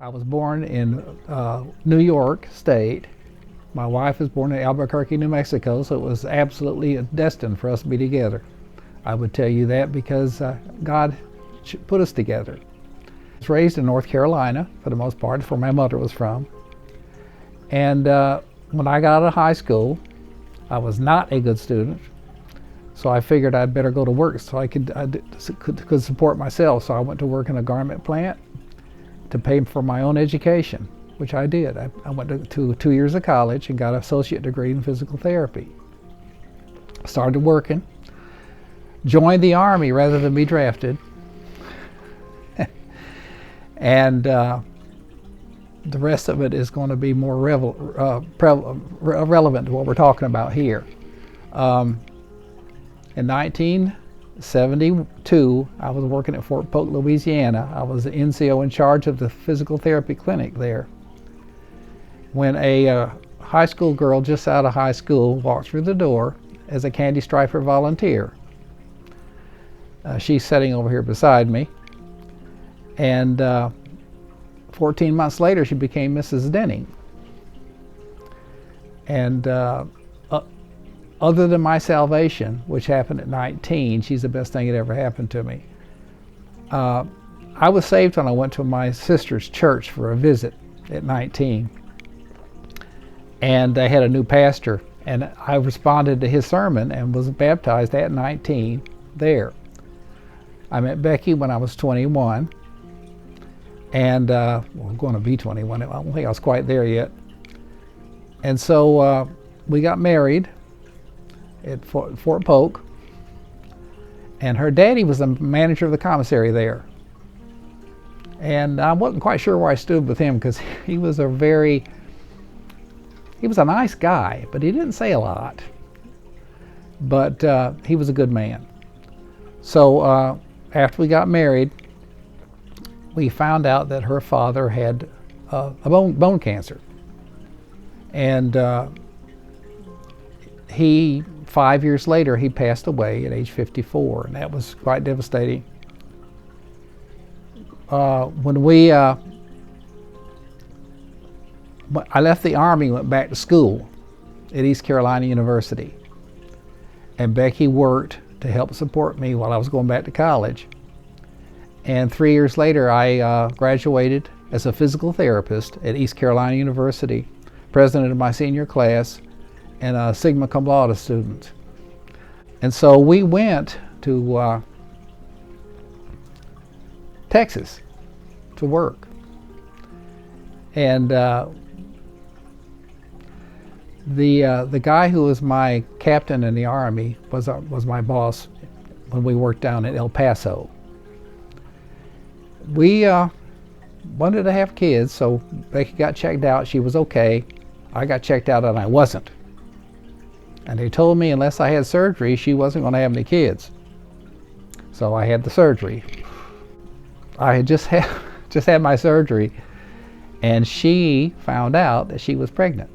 I was born in New York State. My wife was born in Albuquerque, New Mexico, so it was absolutely destined for us to be together. I would tell you that because God put us together. I was raised in North Carolina, for the most part, where my mother was from. And when I got out of high school, I was not a good student, so I figured I'd better go to work so I could support myself. So I went to work in a garment plant to pay for my own education, which I did. I went to 2 years of college and got an associate degree in physical therapy. Started working, joined the Army rather than be drafted, and the rest of it is going to be more relevant to what we're talking about here. In 1972, I was working at Fort Polk, Louisiana. I was the NCO in charge of the physical therapy clinic there. When a high school girl just out of high school walked through the door as a Candy Striper volunteer. She's sitting over here beside me. And 14 months later, she became Mrs. Denning. And other than my salvation, which happened at 19, she's the best thing that ever happened to me. I was saved when I went to my sister's church for a visit at 19. And they had a new pastor, and I responded to his sermon and was baptized at 19 there. I met Becky when I was 21, and going to be 21. I don't think I was quite there yet. And so we got married at Fort Polk, and her daddy was the manager of the commissary there. And I wasn't quite sure where I stood with him because he was a nice guy, but he didn't say a lot. But he was a good man. So after we got married, we found out that her father had a bone cancer. And 5 years later, he passed away at age 54, and that was quite devastating. I left the Army, went back to school at East Carolina University, and Becky worked to help support me while I was going back to college. And 3 years later, I graduated as a physical therapist at East Carolina University, president of my senior class, and a Sigma Cum Laude student. And so we went to Texas to work. And the guy who was my captain in the Army was my boss when we worked down at El Paso. We wanted to have kids, so Becky got checked out. She was okay. I got checked out and I wasn't. And they told me unless I had surgery, she wasn't going to have any kids. So I had the surgery. I had just had my surgery, and she found out that she was pregnant.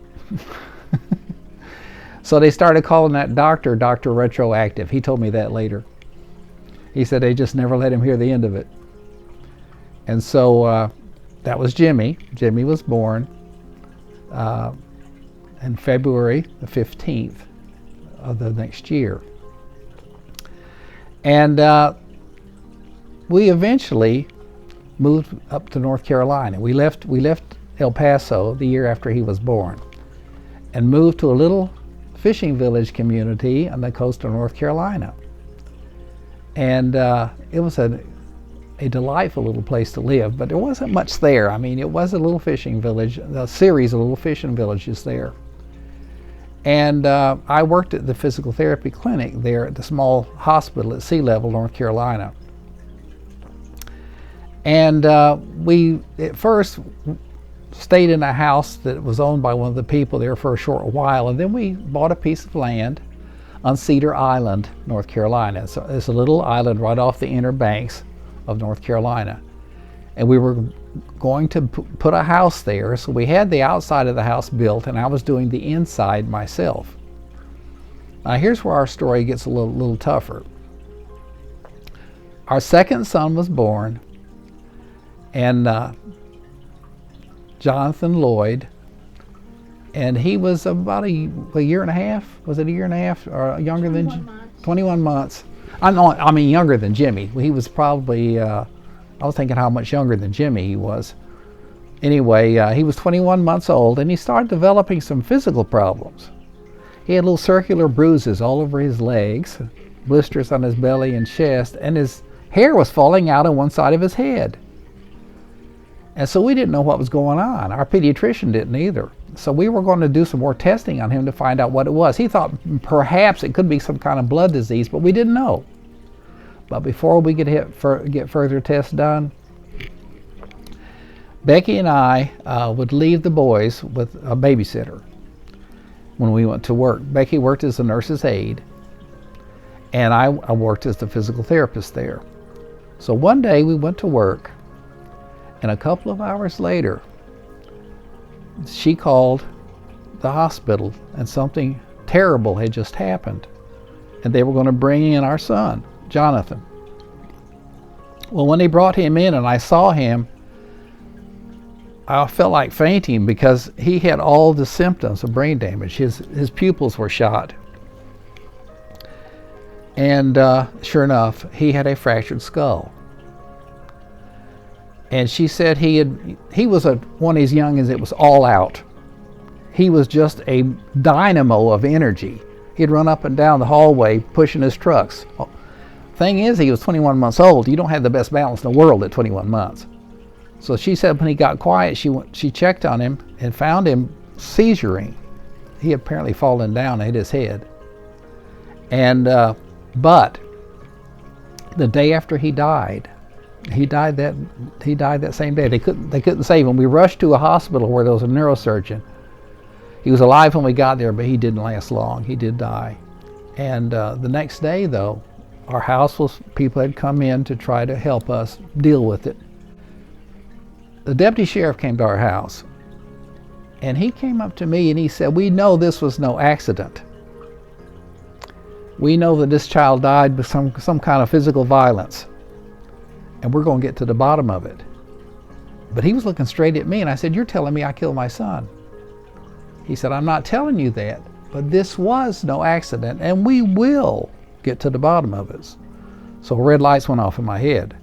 So they started calling that doctor Dr. Retroactive. He told me that later. He said they just never let him hear the end of it. And so that was Jimmy. Jimmy was born in February the 15th of the next year. And we eventually moved up to North Carolina. We left El Paso the year after he was born and moved to a little fishing village community on the coast of North Carolina. And it was a delightful little place to live, but there wasn't much there. I mean, it was a little fishing village, a series of little fishing villages there. And I worked at the physical therapy clinic there at the small hospital at Sea Level, North Carolina. And we at first stayed in a house that was owned by one of the people there for a short while, and then we bought a piece of land on Cedar Island, North Carolina. So it's a little island right off the inner banks of North Carolina. And we were going to put a house there, so we had the outside of the house built, and I was doing the inside myself. Now here's where our story gets a little tougher. Our second son was born, and Jonathan Lloyd, and he was about a year and a half. Was it a year and a half or younger 21 months. 21 months. I mean younger than Jimmy. He was probably, I was thinking how much younger than Jimmy he was. Anyway, he was 21 months old, and he started developing some physical problems. He had little circular bruises all over his legs, blisters on his belly and chest, and his hair was falling out on one side of his head. And so we didn't know what was going on. Our pediatrician didn't either. So we were going to do some more testing on him to find out what it was. He thought perhaps it could be some kind of blood disease, but we didn't know. But before we could get further tests done, Becky and I would leave the boys with a babysitter when we went to work. Becky worked as a nurse's aide, and I worked as the physical therapist there. So one day we went to work, and a couple of hours later, she called the hospital, and something terrible had just happened, and they were going to bring in our son, Jonathan. Well, when they brought him in and I saw him, I felt like fainting because he had all the symptoms of brain damage. His pupils were shot. And sure enough, he had a fractured skull. And she said he was one of these youngins that was all out. He was just a dynamo of energy. He'd run up and down the hallway pushing his trucks. Thing is, he was 21 months old. You don't have the best balance in the world at 21 months. So she said when he got quiet, she checked on him and found him seizuring. He had apparently fallen down and hit his head. And but the day after he died that same day. They couldn't save him. We rushed to a hospital where there was a neurosurgeon. He was alive when we got there, but he didn't last long. He did die. And the next day, though, our house people had come in to try to help us deal with it. The deputy sheriff came to our house, and he came up to me and he said, "We know this was no accident. We know that this child died with some kind of physical violence, and we're going to get to the bottom of it." But he was looking straight at me, and I said, "You're telling me I killed my son?" He said, "I'm not telling you that, but this was no accident, and we will get to the bottom of it." So red lights went off in my head.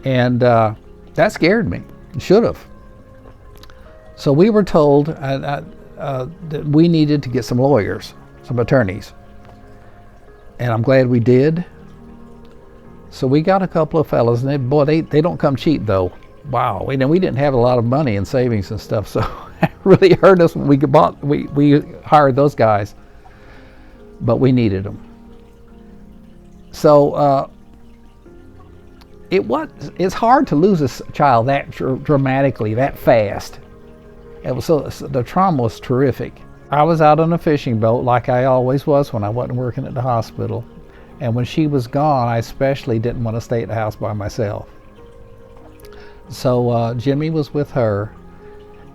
And that scared me. It should have. So we were told that we needed to get some lawyers, some attorneys. And I'm glad we did. So we got a couple of fellows, and they don't come cheap though. Wow, we didn't have a lot of money in savings and stuff, so it really hurt us when we hired those guys. But we needed them. So it's hard to lose a child that dramatically, that fast. The trauma was terrific. I was out on a fishing boat like I always was when I wasn't working at the hospital. And when she was gone, I especially didn't want to stay at the house by myself. So Jimmy was with her,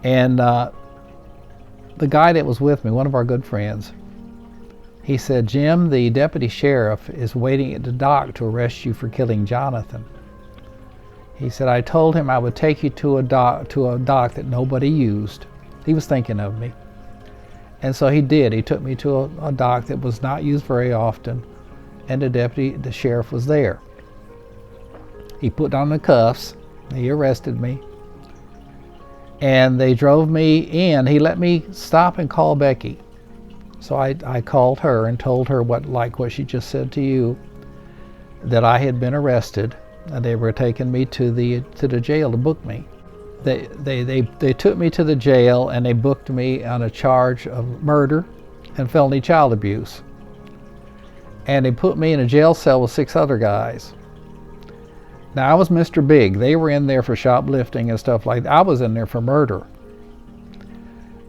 and the guy that was with me, one of our good friends, he said, "Jim, the deputy sheriff is waiting at the dock to arrest you for killing Jonathan." He said, "I told him I would take you to a dock that nobody used." He was thinking of me. And so he did. He took me to a dock that was not used very often, and the sheriff was there. He put on the cuffs, he arrested me, and they drove me in. He let me stop and call Becky. So I called her and told her what she just said to you, that I had been arrested, and they were taking me to the jail to book me. They took me to the jail, and they booked me on a charge of murder and felony child abuse. And they put me in a jail cell with 6 other guys. Now I was Mr. Big. They were in there for shoplifting and stuff like that. I was in there for murder.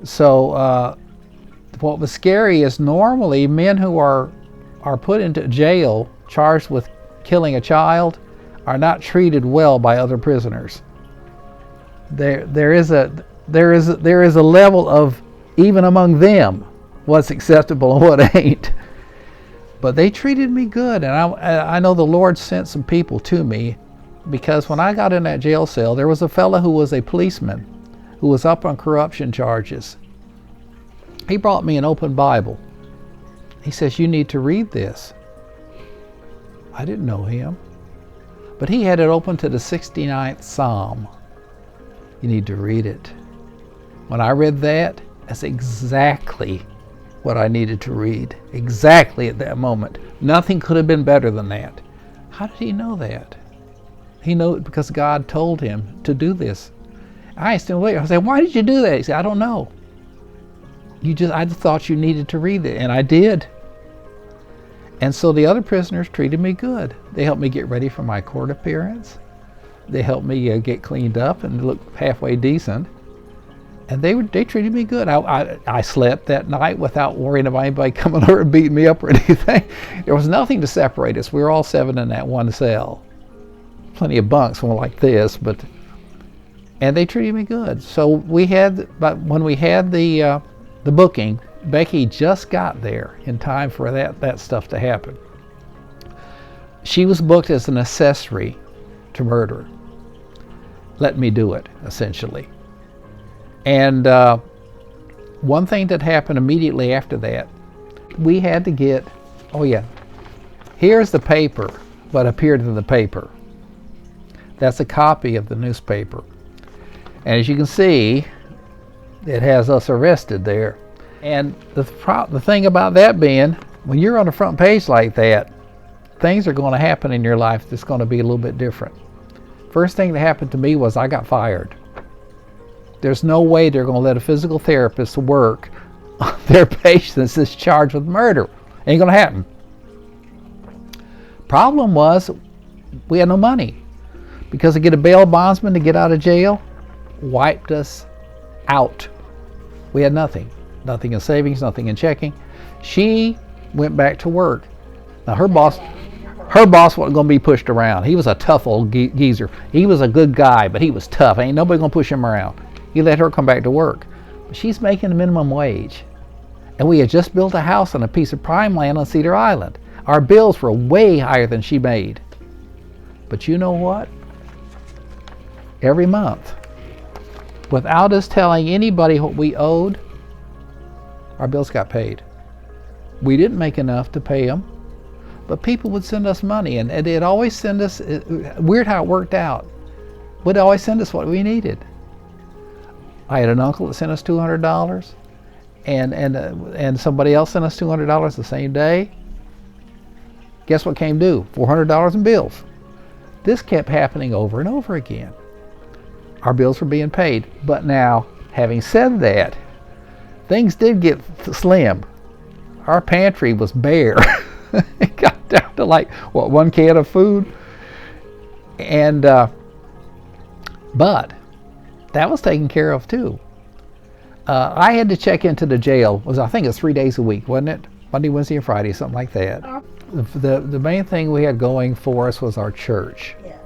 So what was scary is normally men who are put into jail charged with killing a child are not treated well by other prisoners. There is a level of, even among them, what's acceptable and what ain't. But they treated me good, and I know the Lord sent some people to me because when I got in that jail cell, there was a fellow who was a policeman who was up on corruption charges. He brought me an open Bible. He says, "You need to read this." I didn't know him, but he had it open to the 69th Psalm. You need to read it. When I read that, that's exactly what I needed to read. Exactly at that moment. Nothing could have been better than that. How did he know that? He knew it because God told him to do this. I asked him later, I said, "Why did you do that?" He said, "I don't know. I just thought you needed to read it," and I did. And so the other prisoners treated me good. They helped me get ready for my court appearance. They helped me get cleaned up and look halfway decent. And they treated me good. I slept that night without worrying about anybody coming over and beating me up or anything. There was nothing to separate us. We were all 7 in that one cell. Plenty of bunks, one like this, and they treated me good. So but when we had the booking, Becky just got there in time for that stuff to happen. She was booked as an accessory to murder. Let me do it, essentially. And one thing that happened immediately after that, we had to get, here's the paper, what appeared in the paper. That's a copy of the newspaper. And as you can see, it has us arrested there. And the thing about that being, when you're on the front page like that, things are going to happen in your life that's going to be a little bit different. First thing that happened to me was I got fired. There's no way they're going to let a physical therapist work on their patients that's charged with murder. Ain't going to happen. Problem was, we had no money. Because to get a bail bondsman to get out of jail, wiped us out. We had nothing. Nothing in savings, nothing in checking. She went back to work. Now her boss wasn't going to be pushed around. He was a tough old geezer. He was a good guy, but he was tough. Ain't nobody going to push him around. He let her come back to work. But she's making the minimum wage. And we had just built a house on a piece of prime land on Cedar Island. Our bills were way higher than she made. But you know what? Every month, without us telling anybody what we owed, our bills got paid. We didn't make enough to pay them, but people would send us money, and they'd always send us, weird how it worked out, would always send us what we needed. I had an uncle that sent us $200, and somebody else sent us $200 the same day. Guess what came due? $400 in bills. This kept happening over and over again. Our bills were being paid, but now, having said that, things did get slim. Our pantry was bare. It got down to one can of food. And, but that was taken care of too. I had to check into the jail. I think it was 3 days a week, wasn't it? Monday, Wednesday, and Friday, something like that. The main thing we had going for us was our church. Yes.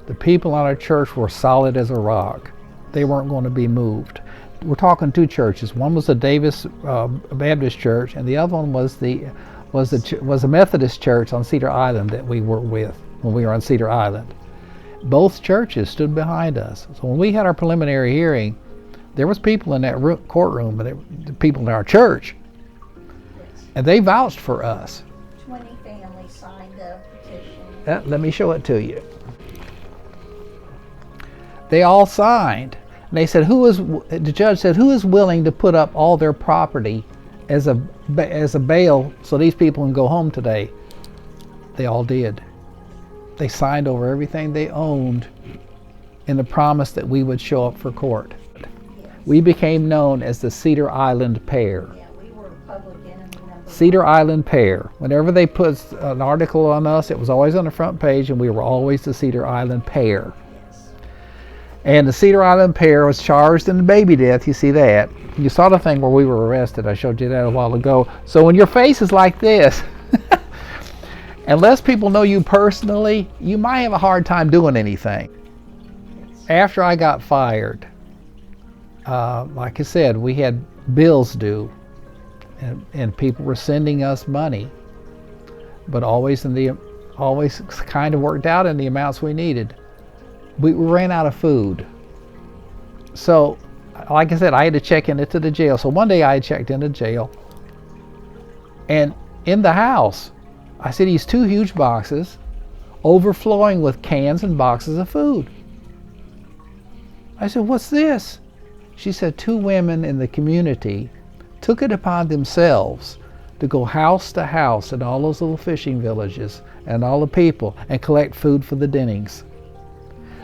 The people on our church were solid as a rock. They weren't going to be moved. We're talking 2 churches. One was the Davis Baptist Church, and the other one was a Methodist church on Cedar Island that we were with when we were on Cedar Island. Both churches stood behind us. So when we had our preliminary hearing, there was people in that courtroom, the people in our church, and they vouched for us. 20 families signed a petition. Let me show it to you. They all signed. And they said, the judge said, who is willing to put up all their property as a bail so these people can go home today? They all did. They signed over everything they owned in the promise that we would show up for court. Yes. We became known as the Cedar Island Pair. Yeah, we were public enemy number Cedar Island Pair. Whenever they put an article on us, it was always on the front page, and we were always the Cedar Island Pair. And the Cedar Island Pair was charged in the baby death. You see that. You saw the thing where we were arrested. I showed you that a while ago. So when your face is like this, unless people know you personally, you might have a hard time doing anything. After I got fired, like I said, we had bills due, and people were sending us money, but always kind of worked out in the amounts we needed. we ran out of food. So, like I said, I had to check into the jail. So one day I checked into jail, and in the house, I see these 2 huge boxes overflowing with cans and boxes of food. I said, "What's this?" She said 2 women in the community took it upon themselves to go house to house in all those little fishing villages and all the people and collect food for the Dennings.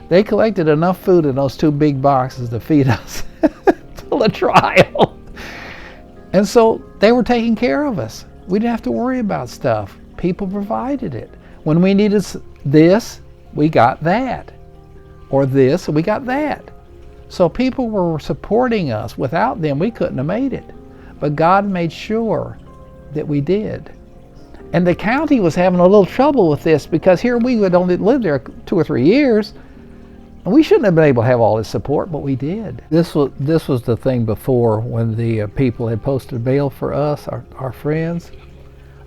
They collected enough food in those 2 big boxes to feed us till the trial. And so they were taking care of us. We didn't have to worry about stuff. People provided it. When we needed this, we got that. Or this, we got that. So people were supporting us. Without them, we couldn't have made it. But God made sure that we did. And the county was having a little trouble with this, because here we would only live there 2 or 3 years. And we shouldn't have been able to have all this support, but we did. This was the thing before, when the people had posted bail for us, our friends.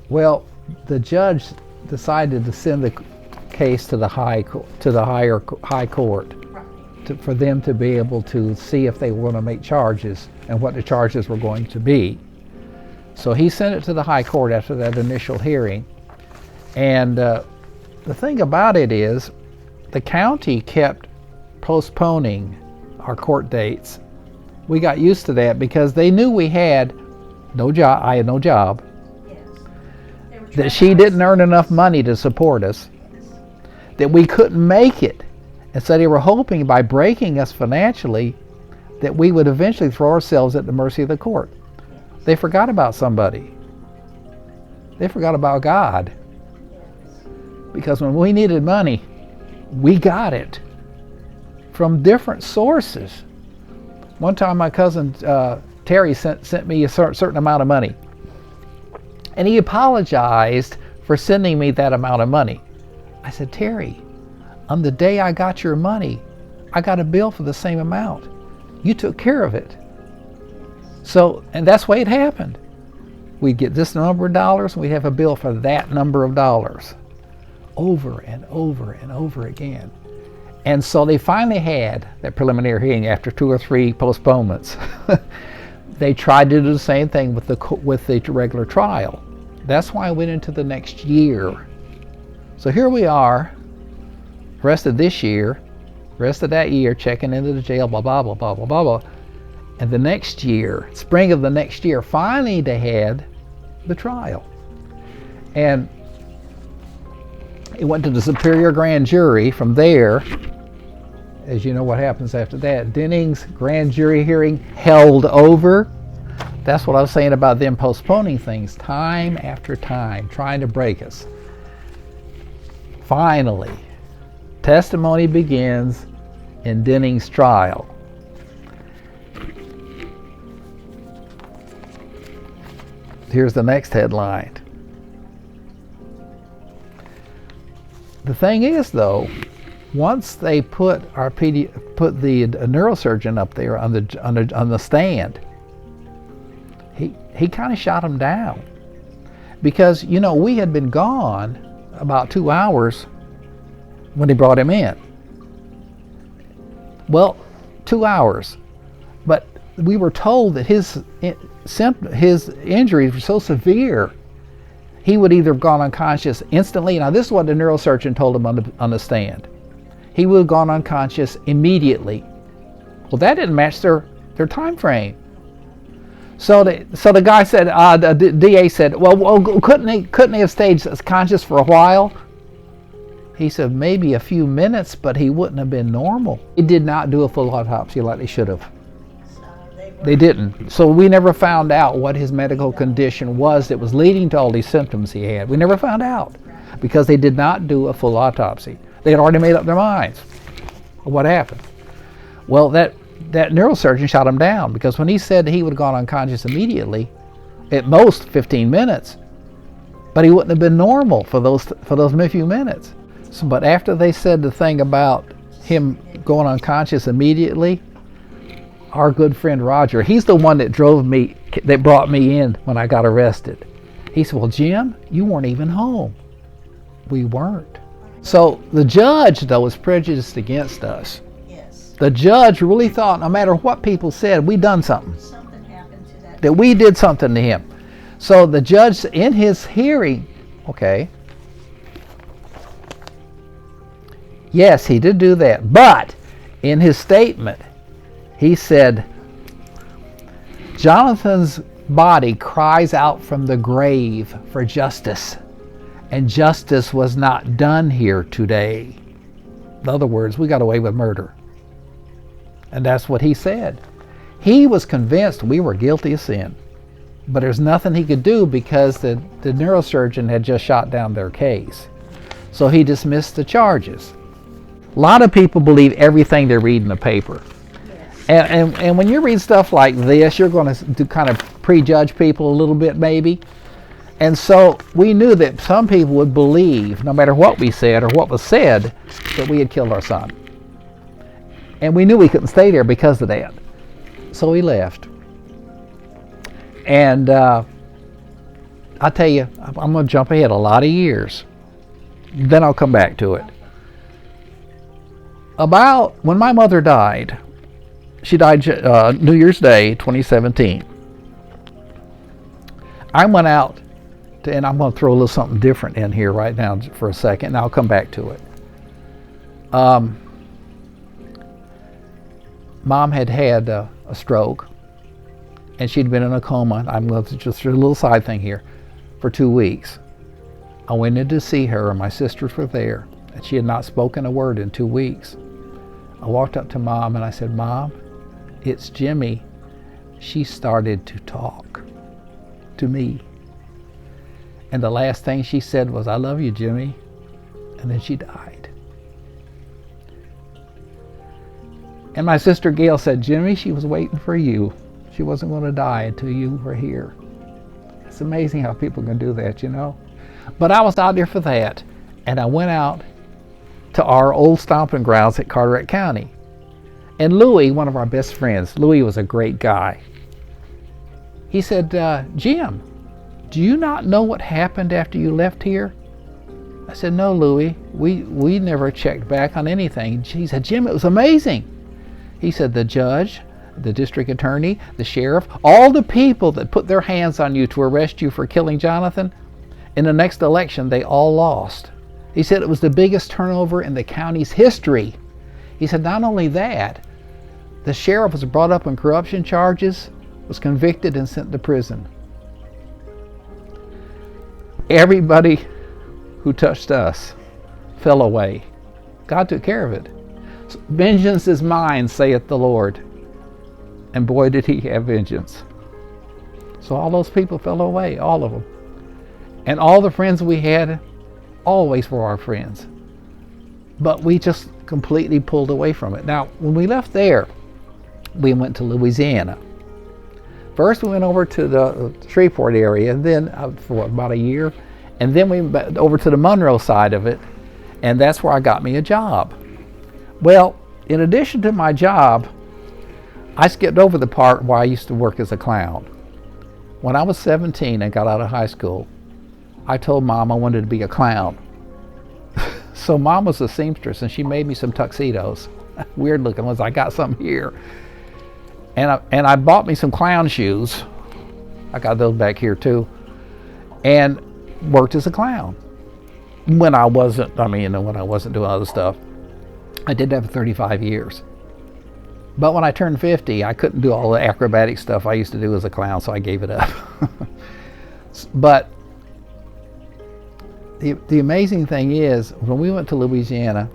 Well, the judge decided to send the case to the high court for them to be able to see if they were going to make charges and what the charges were going to be. So he sent it to the high court after that initial hearing. And the thing about it is, the county kept postponing our court dates. We got used to that because they knew we had no job. I had no job. Yes. That she didn't earn enough money to support us. Yes. That we couldn't make it. And so they were hoping by breaking us financially that we would eventually throw ourselves at the mercy of the court. Yes. They forgot about somebody. They forgot about God. Yes. Because when we needed money, we got it from different sources. One time my cousin Terry sent me a certain amount of money. And he apologized for sending me that amount of money. I said, "Terry, on the day I got your money, I got a bill for the same amount. You took care of it." So, and that's the way it happened. We'd get this number of dollars, and we'd have a bill for that number of dollars. Over and over and over again. And so they finally had that preliminary hearing after 2 or 3 postponements. They tried to do the same thing with the regular trial. That's why I went into the next year. So here we are, rest of this year, rest of that year, checking into the jail, blah, blah, blah, blah, blah, blah, blah. And the next year, spring of the next year, finally they had the trial. And it went to the Superior Grand Jury. From there, as you know what happens after that, Dennings grand jury hearing held over. That's what I was saying about them postponing things time after time, trying to break us. Finally, testimony begins in Dennings' trial. Here's the next headline. The thing is, though, once they put the neurosurgeon up there on the stand, he kind of shot him down, because we had been gone about 2 hours when he brought him in. Well, 2 hours, but we were told that his injuries were so severe he would either have gone unconscious instantly. Now, this is what the neurosurgeon told him on the stand. He would have gone unconscious immediately. Well, that didn't match their time frame. So the guy said, the DA said, well, couldn't he have stayed conscious for a while? He said, maybe a few minutes, but he wouldn't have been normal. He did not do a full autopsy like they should have. They didn't. So we never found out what his medical condition was that was leading to all these symptoms he had. We never found out because they did not do a full autopsy. They had already made up their minds of what happened. Well, that neurosurgeon shot him down, because when he said he would have gone unconscious immediately, at most 15 minutes, but he wouldn't have been normal for those few minutes. So, but after they said the thing about him going unconscious immediately, our good friend Roger, he's the one that brought me in when I got arrested. He said, well, Jim, you weren't even home. We weren't. So the judge, though, was prejudiced against us. Yes. The judge really thought no matter what people said, we done something. Something happened to that. That we did something to him. So the judge, in his hearing, okay, yes, he did do that. But in his statement, he said, Jonathan's body cries out from the grave for justice, and justice was not done here today. In other words, we got away with murder. And that's what he said. He was convinced we were guilty of sin, but there's nothing he could do because the neurosurgeon had just shot down their case. So he dismissed the charges. A lot of people believe everything they read in the paper. And when you read stuff like this, you're going to kind of prejudge people a little bit maybe. And so we knew that some people would believe, no matter what we said or what was said, that we had killed our son. And we knew we couldn't stay there because of that. So we left. And I tell you, I'm going to jump ahead a lot of years. Then I'll come back to it. About when my mother died, she died New Year's Day, 2017. I went out, and I'm going to throw a little something different in here right now for a second, and I'll come back to it. Mom had had a stroke, and she'd been in a coma. I'm going to just do a little side thing here, for 2 weeks. I went in to see her, and my sisters were there, and she had not spoken a word in 2 weeks. I walked up to Mom, and I said, Mom, it's Jimmy. She started to talk to me. And the last thing she said was, I love you, Jimmy. And then she died. And my sister Gail said, Jimmy, she was waiting for you. She wasn't going to die until you were here. It's amazing how people can do that, you know. But I was out there for that. And I went out to our old stomping grounds at Carteret County. And Louis, one of our best friends, Louis was a great guy. He said, Jim, do you not know what happened after you left here? I said, no, Louis, we never checked back on anything. He said, Jim, it was amazing. He said, the judge, the district attorney, the sheriff, all the people that put their hands on you to arrest you for killing Jonathan, in the next election, they all lost. He said it was the biggest turnover in the county's history. He said, not only that, the sheriff was brought up on corruption charges, was convicted and sent to prison. Everybody who touched us fell away. God took care of it. Vengeance is mine, saith the Lord. And boy, did he have vengeance. So all those people fell away, all of them. And all the friends we had always were our friends. But we just completely pulled away from it. Now, when we left there, we went to Louisiana. First, we went over to the Shreveport area, and then for about a year, and then we went over to the Monroe side of it, and that's where I got me a job. Well, in addition to my job, I skipped over the part where I used to work as a clown. When I was 17 and got out of high school, I told Mom I wanted to be a clown. So Mom was a seamstress, and she made me some tuxedos, weird looking ones. I got some here. And I bought me some clown shoes. I got those back here too. And worked as a clown. When I wasn't doing other stuff. I did that for 35 years. But when I turned 50, I couldn't do all the acrobatic stuff I used to do as a clown, so I gave it up. But the amazing thing is, when we went to Louisiana,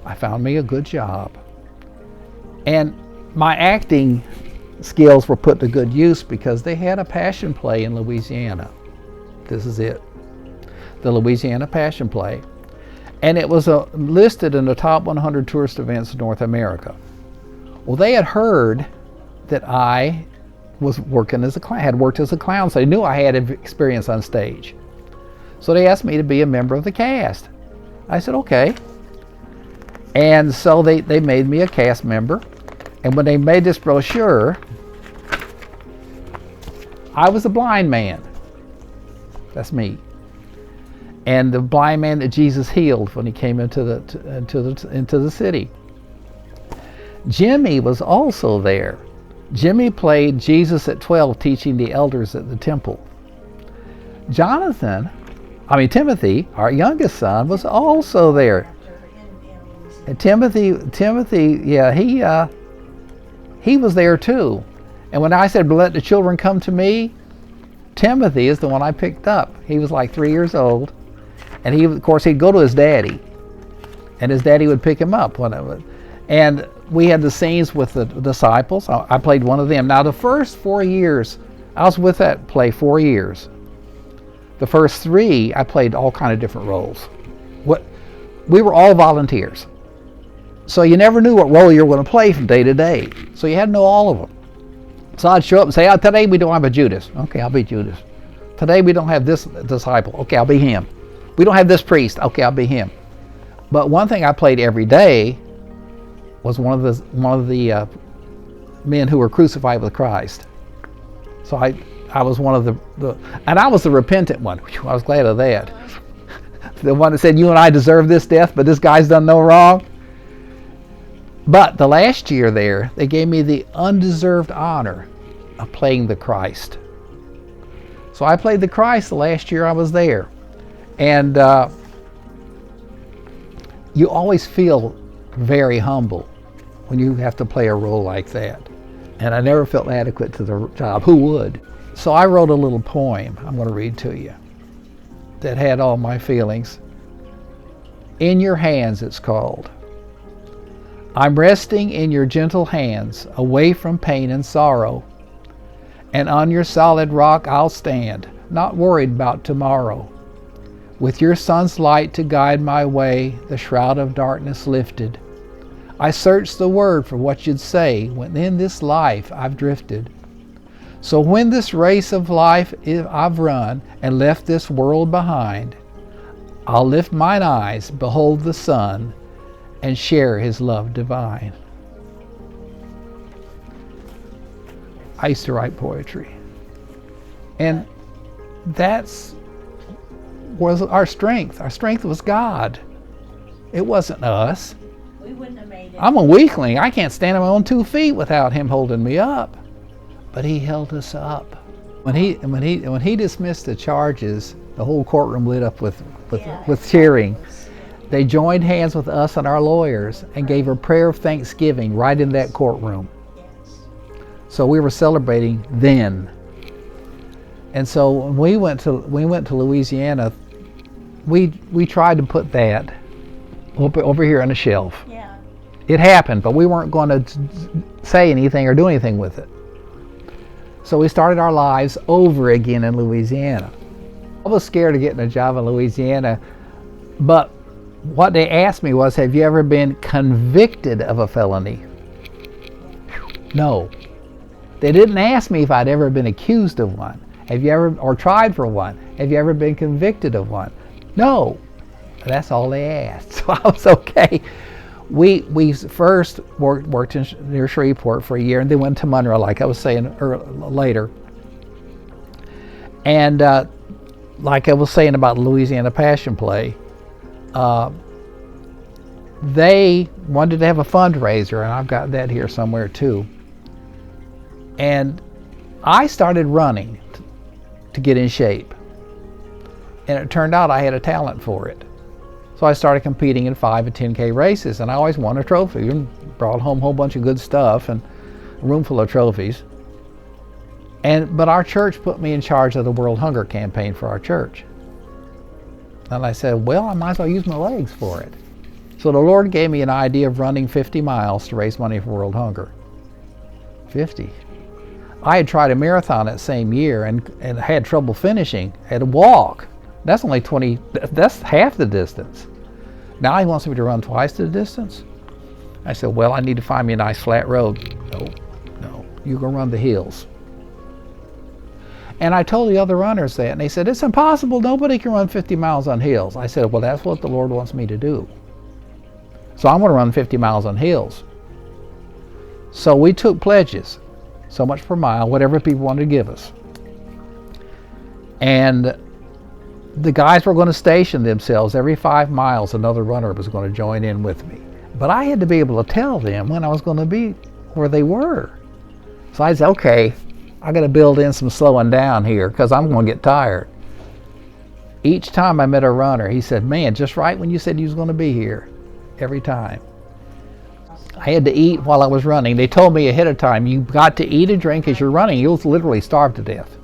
I found me a good job. And my acting skills were put to good use because they had a passion play in Louisiana. This is it. The Louisiana Passion Play. And it was listed in the top 100 tourist events in North America. Well, they had heard that I was working as a clown, had worked as a clown, so they knew I had experience on stage. So they asked me to be a member of the cast. I said, okay. And so they made me a cast member. And when they made this brochure, I was a blind man. That's me. and the blind man that Jesus healed when he came into the city. Jimmy was also there. Jimmy played Jesus at 12, teaching the elders at the temple. Timothy, our youngest son, was also there. And Timothy, yeah, he was there too. And when I said, let the children come to me, Timothy is the one I picked up. He was like 3 years old. And of course, he'd go to his daddy. And his daddy would pick him up. And we had the scenes with the disciples. I played one of them. Now, the first 4 years, I was with that play 4 years. The first 3, I played all kind of different roles. We were all volunteers. So you never knew what role you were going to play from day to day. So you had to know all of them. So I'd show up and say, today we don't have a Judas. Okay, I'll be Judas. Today we don't have this disciple. Okay, I'll be him. We don't have this priest. Okay, I'll be him. But one thing I played every day was one of the men who were crucified with Christ. So I was one of and I was the repentant one. Whew, I was glad of that. The one that said, you and I deserve this death, but this guy's done no wrong. But the last year there, they gave me the undeserved honor of playing the Christ. So I played the Christ the last year I was there. And you always feel very humble when you have to play a role like that. And I never felt adequate to the job. Who would? So I wrote a little poem I'm going to read to you that had all my feelings. In Your Hands, it's called. I'm resting in your gentle hands, away from pain and sorrow. And on your solid rock I'll stand, not worried about tomorrow. With your sun's light to guide my way, the shroud of darkness lifted. I searched the word for what you'd say when in this life I've drifted. So when this race of life I've run and left this world behind, I'll lift mine eyes, behold the sun, and share his love divine. I used to write poetry. And was our strength. Our strength was God. It wasn't us. We wouldn't have made it. I'm a weakling. I can't stand on my own 2 feet without him holding me up. But he held us up. When he dismissed the charges, the whole courtroom lit up with cheering. They joined hands with us and our lawyers and gave a prayer of thanksgiving right in that courtroom. Yes. So we were celebrating then. And so when we went to Louisiana, we tried to put that over here on the shelf. Yeah. It happened, but we weren't going to say anything or do anything with it. So we started our lives over again in Louisiana. I was scared of getting a job in Louisiana, but what they asked me was, have you ever been convicted of a felony? No. They didn't ask me if I'd ever been accused of one. Have you ever, or tried for one? Have you ever been convicted of one? No. That's all they asked. So I was okay. We first worked near Shreveport for a year, and then went to Monroe, like I was saying later. And like I was saying about the Louisiana Passion Play, they wanted to have a fundraiser, and I've got that here somewhere too. And I started running to get in shape. And it turned out I had a talent for it. So I started competing in 5 and 10K races, and I always won a trophy and brought home a whole bunch of good stuff and a room full of trophies. But our church put me in charge of the World Hunger Campaign for our church. And I said, well, I might as well use my legs for it. So the Lord gave me an idea of running 50 miles to raise money for world hunger. 50. I had tried a marathon that same year and had trouble finishing. I had to walk. That's only 20, that's half the distance. Now he wants me to run twice the distance. I said, well, I need to find me a nice flat road. No, you're gonna run the hills. And I told the other runners that, and they said, it's impossible, nobody can run 50 miles on hills. I said, well, that's what the Lord wants me to do. So I'm gonna run 50 miles on hills. So we took pledges, so much per mile, whatever people wanted to give us. And the guys were going to station themselves. Every 5 miles, another runner was going to join in with me. But I had to be able to tell them when I was going to be where they were. So I said, okay, I got to build in some slowing down here because I'm going to get tired. Each time I met a runner, he said, man, just right when you said you was going to be here. Every time. I had to eat while I was running. They told me ahead of time, you got to eat and drink as you're running. You'll literally starve to death.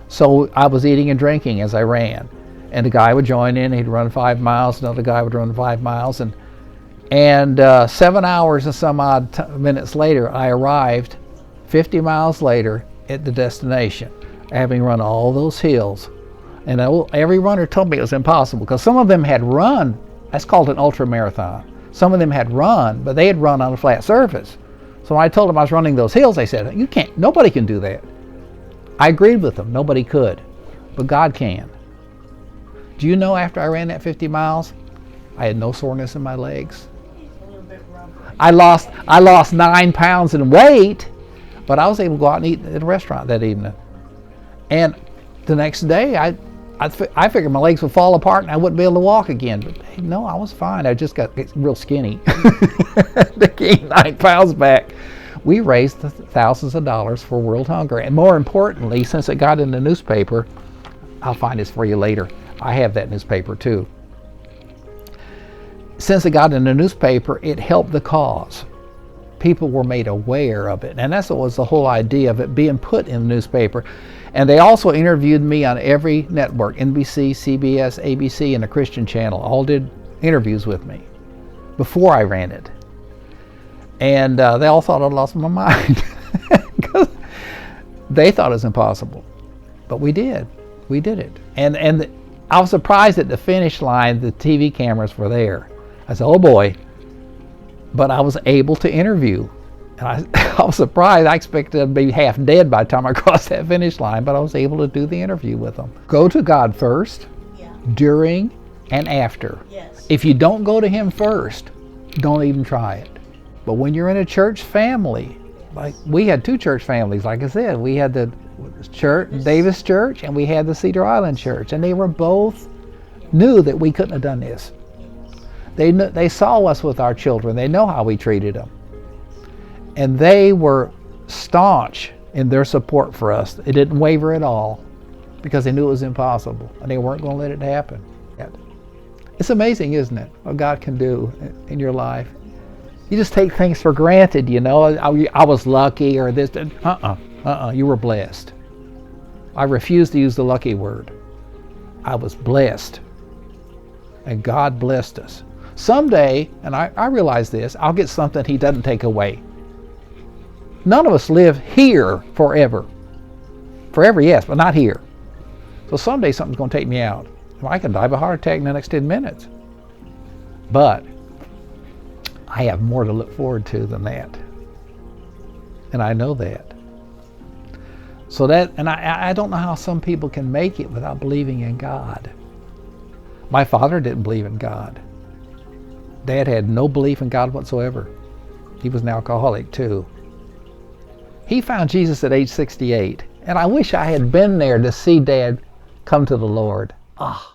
So I was eating and drinking as I ran. And the guy would join in, he'd run 5 miles, another guy would run 5 miles. And 7 hours and some odd minutes later, I arrived 50 miles later at the destination, having run all those hills. And every runner told me it was impossible because some of them had run. That's called an ultra marathon. Some of them had run, but they had run on a flat surface. So when I told them I was running those hills, they said, you can't, nobody can do that. I agreed with them, nobody could, but God can. Do you know after I ran that 50 miles, I had no soreness in my legs. I lost 9 pounds in weight, but I was able to go out and eat at a restaurant that evening. And the next day, I figured my legs would fall apart and I wouldn't be able to walk again. But hey, no, I was fine. I just got real skinny. To gain 9 pounds back. We raised thousands of dollars for world hunger. And more importantly, since it got in the newspaper, I'll find this for you later. I have that newspaper too. Since it got in the newspaper, it helped the cause. People were made aware of it. And that's what was the whole idea of it being put in the newspaper. And they also interviewed me on every network, NBC, CBS, ABC, and the Christian Channel. All did interviews with me before I ran it. And they all thought I'd lost my mind. Because they thought it was impossible. But we did. We did it. And I was surprised at the finish line, the TV cameras were there. I said, oh boy. But I was able to interview. And I was surprised. I expected to be half dead by the time I crossed that finish line, but I was able to do the interview with them. Go to God first, during, and after. Yes. If you don't go to Him first, don't even try it. But when you're in a church family, like we had 2 church families, like I said, we had the church, Davis Church, and we had the Cedar Island Church, and they were both knew that we couldn't have done this. They saw us with our children. They know how we treated them. And they were staunch in their support for us. It didn't waver at all because they knew it was impossible and they weren't going to let it happen. It's amazing, isn't it, what God can do in your life? You just take things for granted, you know. I was lucky or this. You were blessed. I refuse to use the lucky word. I was blessed. And God blessed us. Someday, and I realize this, I'll get something He doesn't take away. None of us live here forever. Forever, yes, but not here. So someday something's going to take me out. I can die of a heart attack in the next 10 minutes. But I have more to look forward to than that. And I know that. So that, and I don't know how some people can make it without believing in God. My father didn't believe in God. Dad had no belief in God whatsoever. He was an alcoholic too. He found Jesus at age 68. And I wish I had been there to see Dad come to the Lord. Ah.